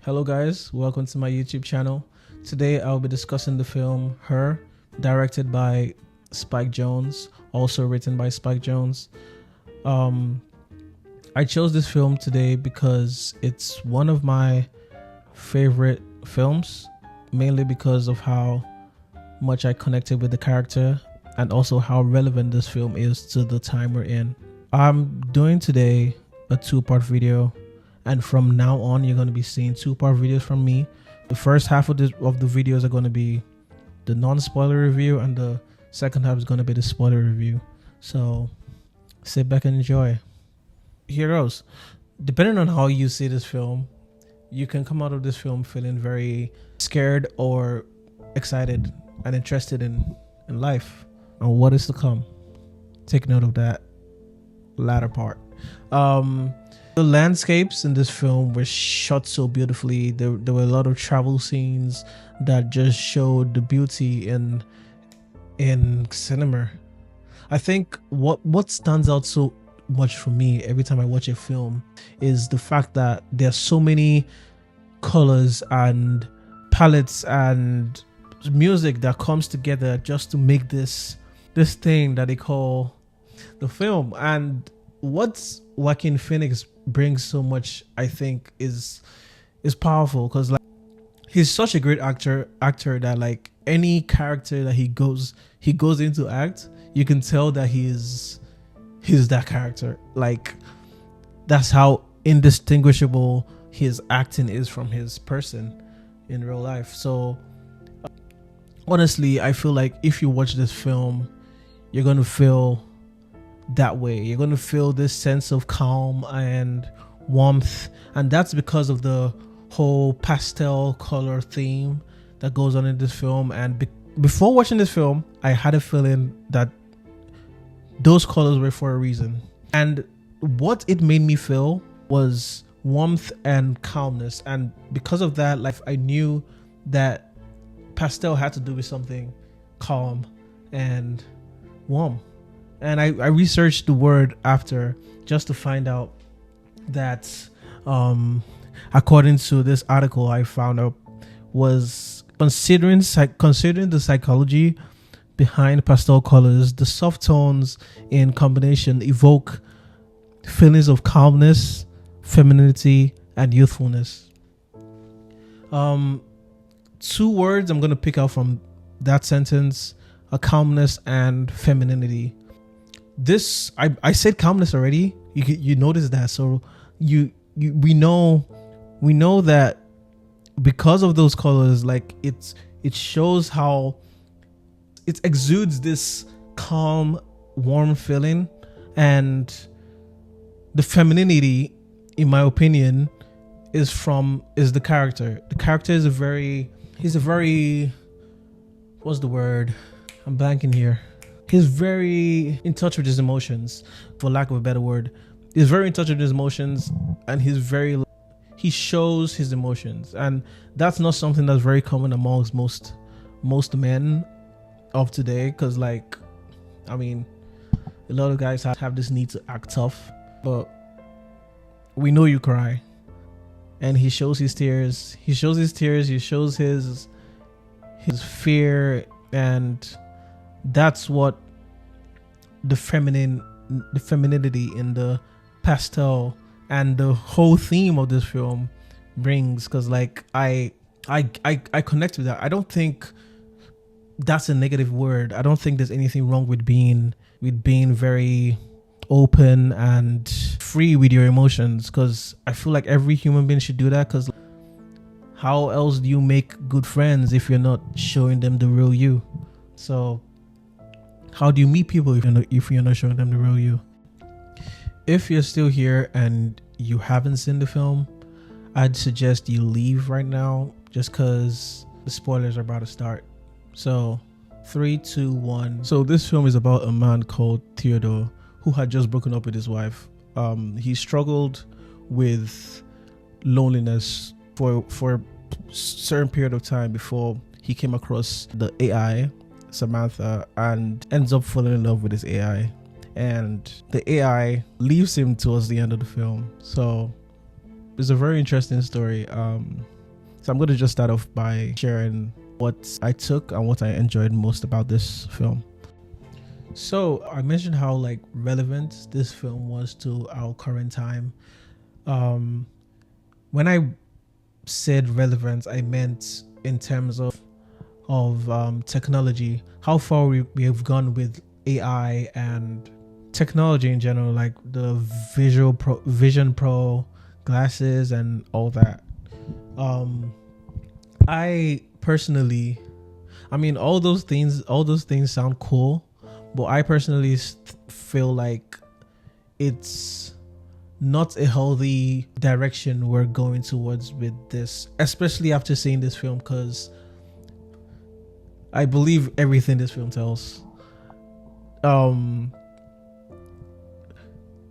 Hello guys, welcome to my YouTube channel. Today I'll be discussing the film Her, directed by Spike Jonze, also written by Spike Jonze. I chose this film today because it's one of my favorite films, mainly because of how much I connected with the character and also how relevant this film is to the time we're in. I'm doing today a two-part video, and from now on you're going to be seeing two-part videos from me. The first half of the videos are going to be the non-spoiler review, and the second half is going to be the spoiler review. So sit back and enjoy. Here goes. Depending on how you see this film, you can come out of this film feeling very scared or excited and interested in life and what is to come. Take note of that latter part. The landscapes in this film were shot so beautifully. There were a lot of travel scenes that just showed the beauty in cinema. I think what stands out so much for me every time I watch a film is the fact that there are so many colors and palettes and music that comes together just to make this thing that they call the film. And what Joaquin Phoenix brings so much, I think, is powerful, because like he's such a great actor that like any character that he goes into act, you can tell that he's that character. Like that's how indistinguishable his acting is from his person in real life. So honestly, I feel like if you watch this film, you're gonna feel that way. You're going to feel this sense of calm and warmth, and that's because of the whole pastel color theme that goes on in this film. And before watching this film, I had a feeling that those colors were for a reason, and what it made me feel was warmth and calmness. And because of that, like, I knew that pastel had to do with something calm and warm. And I researched the word after, just to find out that according to this article I found out, was considering the psychology behind pastel colors, the soft tones in combination evoke feelings of calmness, femininity, and youthfulness. Two words I'm going to pick out from that sentence are calmness and femininity. This I said calmness already. You notice that, so we know that because of those colors, like it shows how it exudes this calm, warm feeling. And the femininity, in my opinion, is the character. The character is he's a very, what's the word? I'm blanking here. He's very in touch with his emotions, for lack of a better word. He's very in touch with his emotions, and he shows his emotions, and that's not something that's very common amongst most men of today. Because, like, I mean, a lot of guys have this need to act tough, but we know you cry, and he shows his tears. He shows his fear, and that's what the femininity in the pastel and the whole theme of this film brings. Because like I connect with that. I don't think that's a negative word. I don't think there's anything wrong with being very open and free with your emotions, because I feel like every human being should do that. Because how else do you make good friends if you're not showing them the real you? So how do you meet people if you're not showing them the real you? If you're still here and you haven't seen the film, I'd suggest you leave right now, just because the spoilers are about to start. So 3, 2, 1. So this film is about a man called Theodore who had just broken up with his wife. He struggled with loneliness for a certain period of time before he came across the AI Samantha, and ends up falling in love with his AI, and the AI leaves him towards the end of the film. So it's a very interesting story. So I'm going to just start off by sharing what I took and what I enjoyed most about this film. So I mentioned how like relevant this film was to our current time. When I said relevance, I meant in terms of technology, how far we have gone with AI and technology in general, like the Vision Pro glasses and all that. I personally, all those things sound cool, but I personally feel like it's not a healthy direction we're going towards with this, especially after seeing this film, because I believe everything this film tells.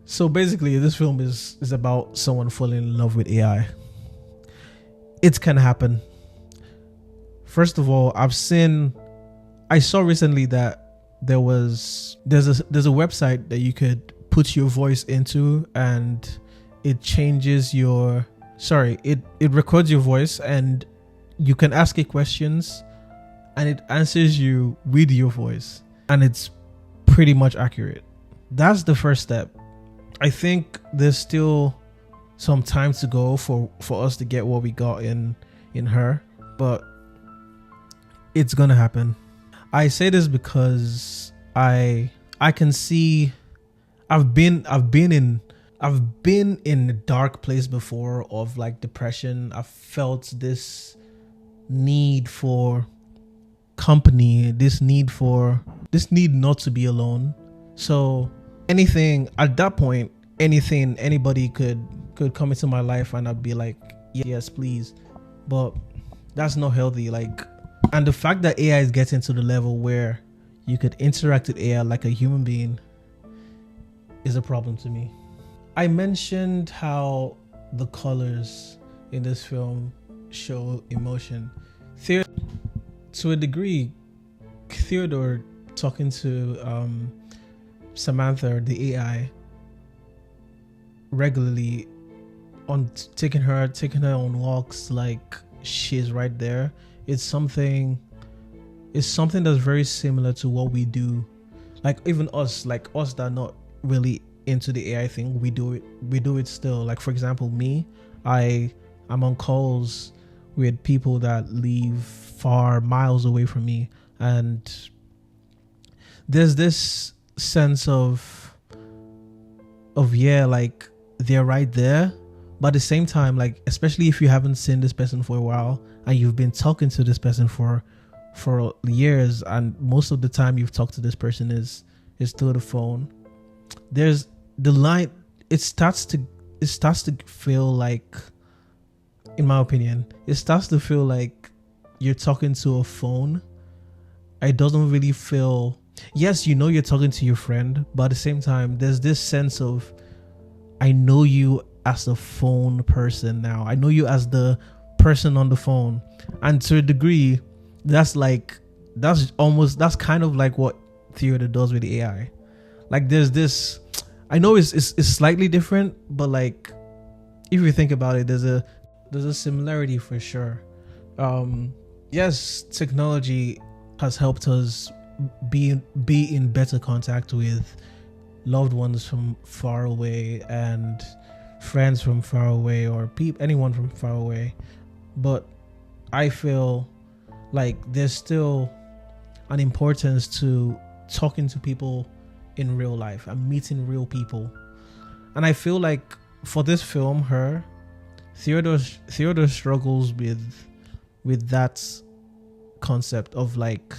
So basically this film is about someone falling in love with AI. It can happen. First of all, I saw recently that there's a website that you could put your voice into, and it records your voice, and you can ask it questions and it answers you with your voice, and it's pretty much accurate. That's the first step. I think there's still some time to go for us to get what we got in her, but it's gonna happen. I say this because I can see I've been in a dark place before of like depression. I've felt this need for company, this need not to be alone. So anybody could come into my life and I'd be like, yes, please. But that's not healthy. And the fact that AI is getting to the level where you could interact with AI like a human being is a problem to me. I mentioned how the colors in this film show emotion. To a degree, Theodore talking to Samantha, the AI, regularly, on taking her on walks like she's right there. It's something that's very similar to what we do. Like even us that are not really into the AI thing, we do it still. Like for example, me, I'm on calls with people that live far miles away from me, and there's this sense of like they're right there, but at the same time, like especially if you haven't seen this person for a while and you've been talking to this person for years, and most of the time you've talked to this person is through the phone, there's the line, it starts to feel like, in my opinion, it starts to feel like you're talking to a phone. It doesn't really feel, yes, you're talking to your friend, but at the same time there's this sense of, I know you as a phone person now. I know you as the person on the phone. And to a degree, that's kind of like what Theodore does with the AI. Like there's this, I know it's slightly different, but like if you think about it, there's a similarity for sure. Yes, technology has helped us be in better contact with loved ones from far away and friends from far away, or anyone from far away, but I feel like there's still an importance to talking to people in real life and meeting real people. And I feel like for this film, Theodore struggles with that concept of like,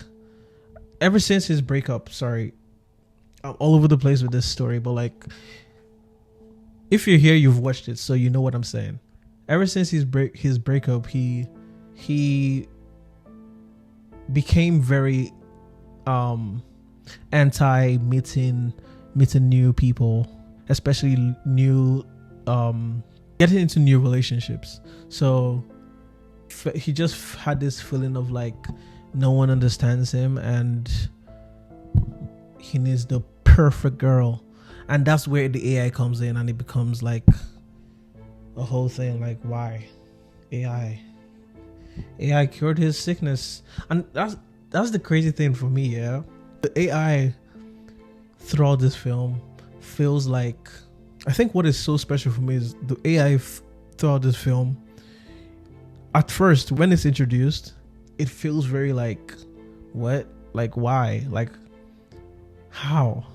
ever since his breakup. Sorry, I'm all over the place with this story, but like, if you're here, you've watched it, so you know what I'm saying. Ever since his breakup, he became very anti meeting new people, especially new getting into new relationships. So he just had this feeling of like no one understands him and he needs the perfect girl. And that's where the AI comes in, and it becomes like a whole thing, like, why AI? AI cured his sickness. And that's the crazy thing for me, yeah. The AI throughout this film feels like, I think what is so special for me is the AI throughout this film. At first, when it's introduced, it feels very like, what? Like, why? Like, how?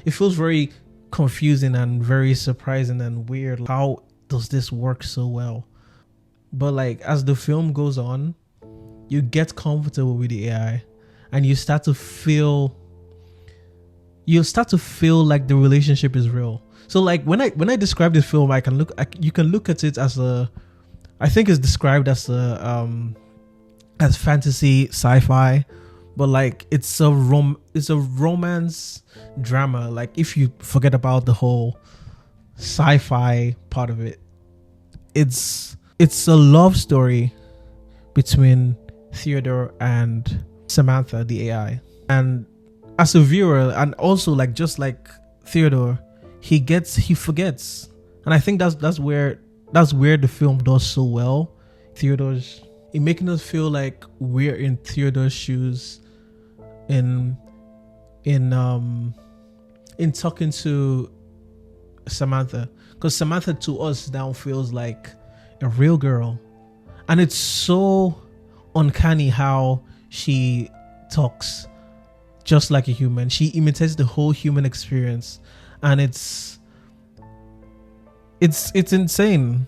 It feels very confusing and very surprising and weird. How does this work so well? But like, as the film goes on, you get comfortable with the AI and you start to feel like the relationship is real. So like when I describe this film, you can look at it as I think it's described as as fantasy sci-fi, but like it's a romance drama. Like if you forget about the whole sci-fi part of it, it's a love story between Theodore and Samantha, the AI. And as a viewer, and also like just like Theodore, he forgets. And I think that's where the film does so well. Theodore's in making us feel like we're in Theodore's shoes in talking to Samantha, because Samantha to us now feels like a real girl, and it's so uncanny how she talks just like a human. She imitates the whole human experience, and it's insane.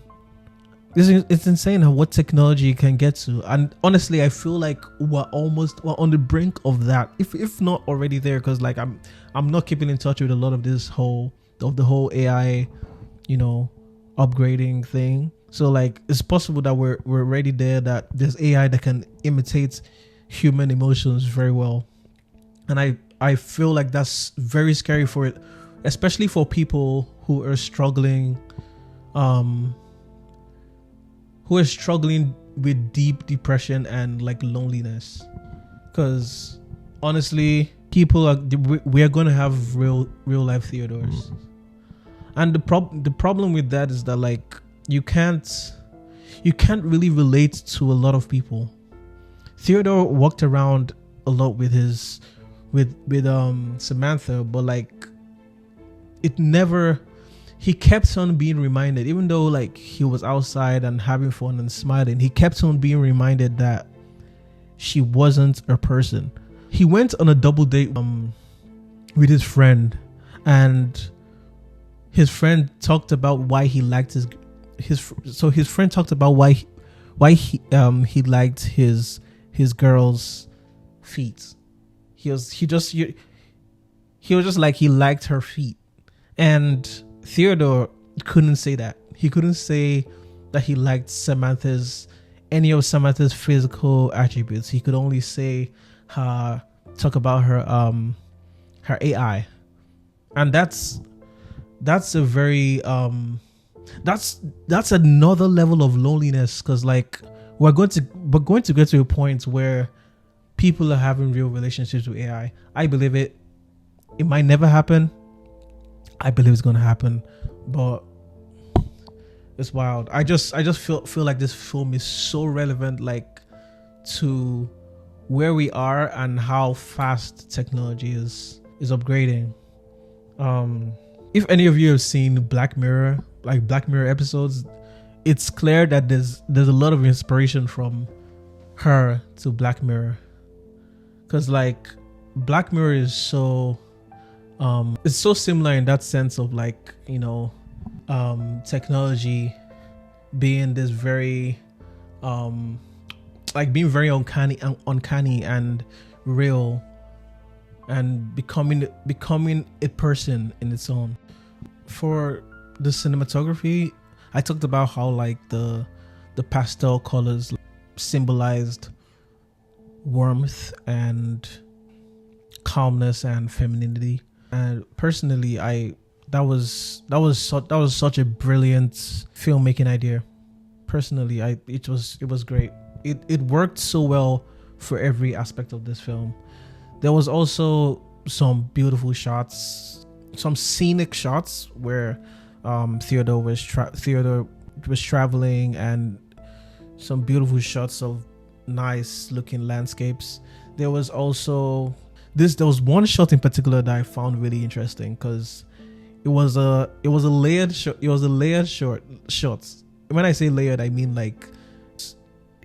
It's insane how what technology can get to. And honestly, I feel like we're on the brink of that, if not already there, because like I'm not keeping in touch with a lot of the whole AI, upgrading thing. So like it's possible that we're already there, that there's AI that can imitate human emotions very well. And I feel like that's very scary for it, especially for people who are struggling with deep depression and like loneliness. Because honestly, we're going to have real life Theodores. And the problem with that is that like you can't really relate to a lot of people. Theodore walked around a lot with Samantha, but like he kept on being reminded, even though like he was outside and having fun and smiling, he kept on being reminded that she wasn't a person. He went on a double date with his friend, and his friend talked about why he liked his friend talked about why he liked his girl's feet. He was just like, he liked her feet. And Theodore couldn't say that. He couldn't say that he liked any of Samantha's physical attributes. He could only say talk about her AI. And that's a very that's another level of loneliness, because like we're going to get to a point where people are having real relationships with AI. I believe it. It might never happen. I believe it's gonna happen, but it's wild. I just feel like this film is so relevant, like to where we are and how fast technology is upgrading. If any of you have seen Black Mirror episodes, it's clear that there's a lot of inspiration from her to Black Mirror, because like Black Mirror is so it's so similar in that sense of like, technology being this very like being very uncanny and real, and becoming a person in its own. For the cinematography, I talked about how like the pastel colors symbolized warmth and calmness and femininity. And personally, that was such a brilliant filmmaking idea. Personally, it was great. It worked so well for every aspect of this film. There was also some beautiful shots, some scenic shots where Theodore was traveling and some beautiful shots of nice looking landscapes. There was also there was one shot in particular that I found really interesting because it was a layered shot. It was a layered shots. When I say layered, I mean like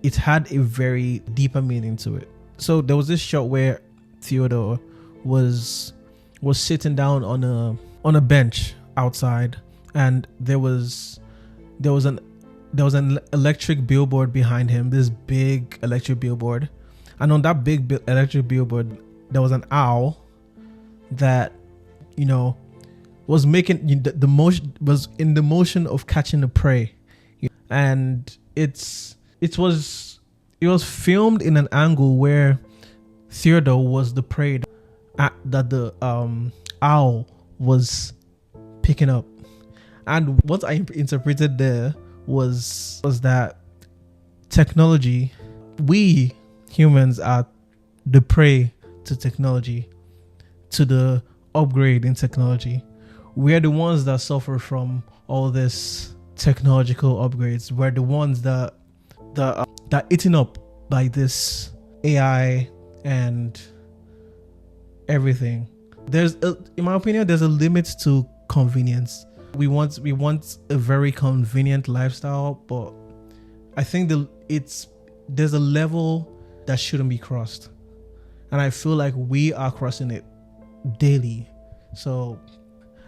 it had a very deeper meaning to it. So there was this shot where Theodore was sitting down on a bench outside, and there was an electric billboard behind him, this big electric billboard, and on that big electric billboard there was an owl that, you know, was making the motion, was in the motion of catching the prey, and it was filmed in an angle where Theodore was the prey that the owl was picking up. And what I interpreted there was that technology, we humans are the prey to technology, to the upgrade in technology. We're the ones that suffer from all this technological upgrades. We're the ones that eaten up by this AI and everything. In my opinion, there's a limit to convenience. We want a very convenient lifestyle, but I think there's a level that shouldn't be crossed, and I feel like we are crossing it daily. So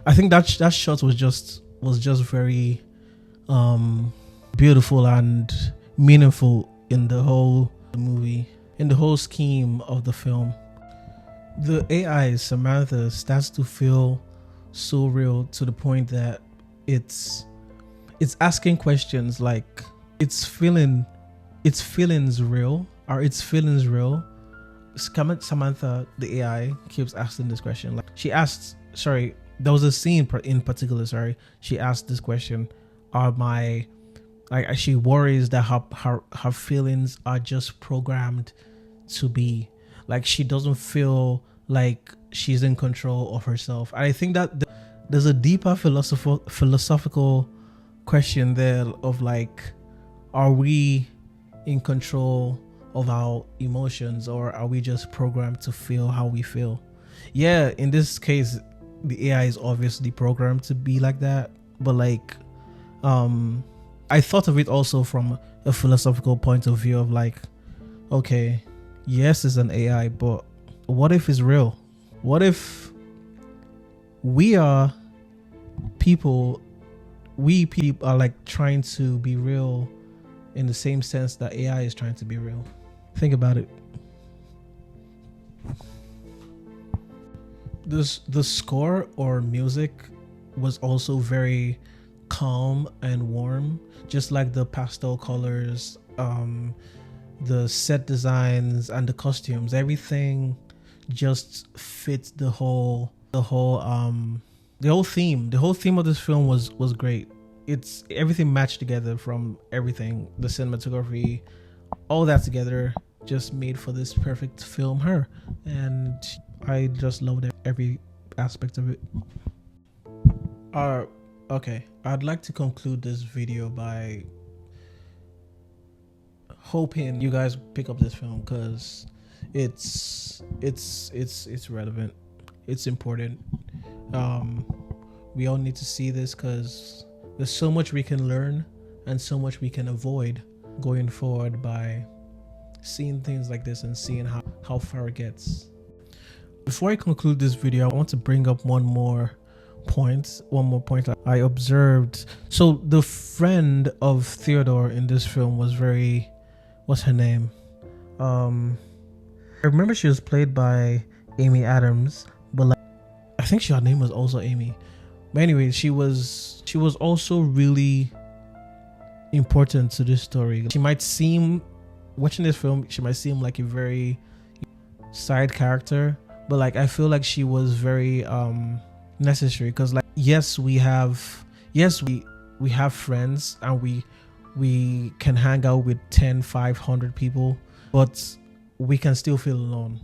I think that shot was just very beautiful and meaningful in the whole movie, in the whole scheme of the film. The AI Samantha starts to feel so real to the point that it's asking questions like, its feelings real? Are its feelings real? Samantha, the AI, keeps asking this question. Like, she asked, there was a scene in particular, she asked this question, she worries that her feelings are just programmed to be, like, she doesn't feel like she's in control of herself. I think that there's a deeper philosophical question there of like, are we in control of our emotions, or are we just programmed to feel how we feel? Yeah, in this case the AI is obviously programmed to be like that, but like I thought of it also from a philosophical point of view of like, okay, yes, it's an AI, but what if it's real? What if we people are like trying to be real in the same sense that AI is trying to be real? Think about it. The score or music was also very calm and warm, just like the pastel colors, the set designs and the costumes. Everything just fits the whole theme. The whole theme of this film was great. It's everything matched together, from everything, the cinematography, all that together just made for this perfect film, Her. And I just loved every aspect of it. Okay, I'd like to conclude this video by hoping you guys pick up this film, because it's relevant, it's important. We all need to see this because there's so much we can learn and so much we can avoid going forward by seeing things like this and seeing how far it gets. Before I conclude this video, I want to bring up one more point I observed. So the friend of Theodore in this film was what's her name? I remember she was played by Amy Adams, but like, I think her name was also Amy. But anyway, she was also really important to this story. Watching this film, she might seem like a very side character, but like I feel like she was very necessary, because like, yes, we have friends and we can hang out with 500 people, but we can still feel alone.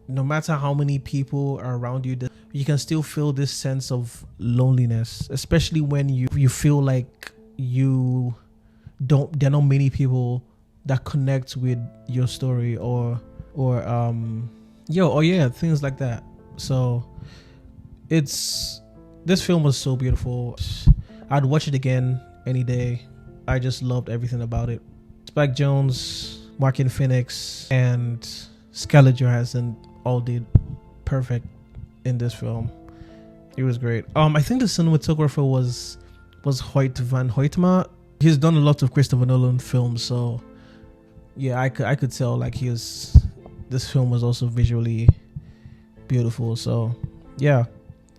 No matter how many people are around you, you can still feel this sense of loneliness, especially when you feel like you there are not many people that connect with your story or things like that. So this film was so beautiful. I'd watch it again any day. I just loved everything about it. Spike Jonze, Joaquin Phoenix, and Scarlett Johansson all did perfect in this film. It was great. I think the cinematographer was Hoyt van Hoytema. He's done a lot of Christopher Nolan films, so yeah, I could tell like this film was also visually beautiful. So yeah,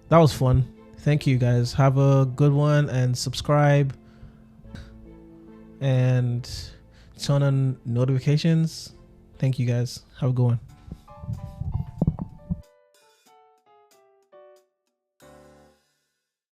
that was fun. Thank you guys. Have a good one and subscribe and turn on notifications. Thank you guys. Have a good one.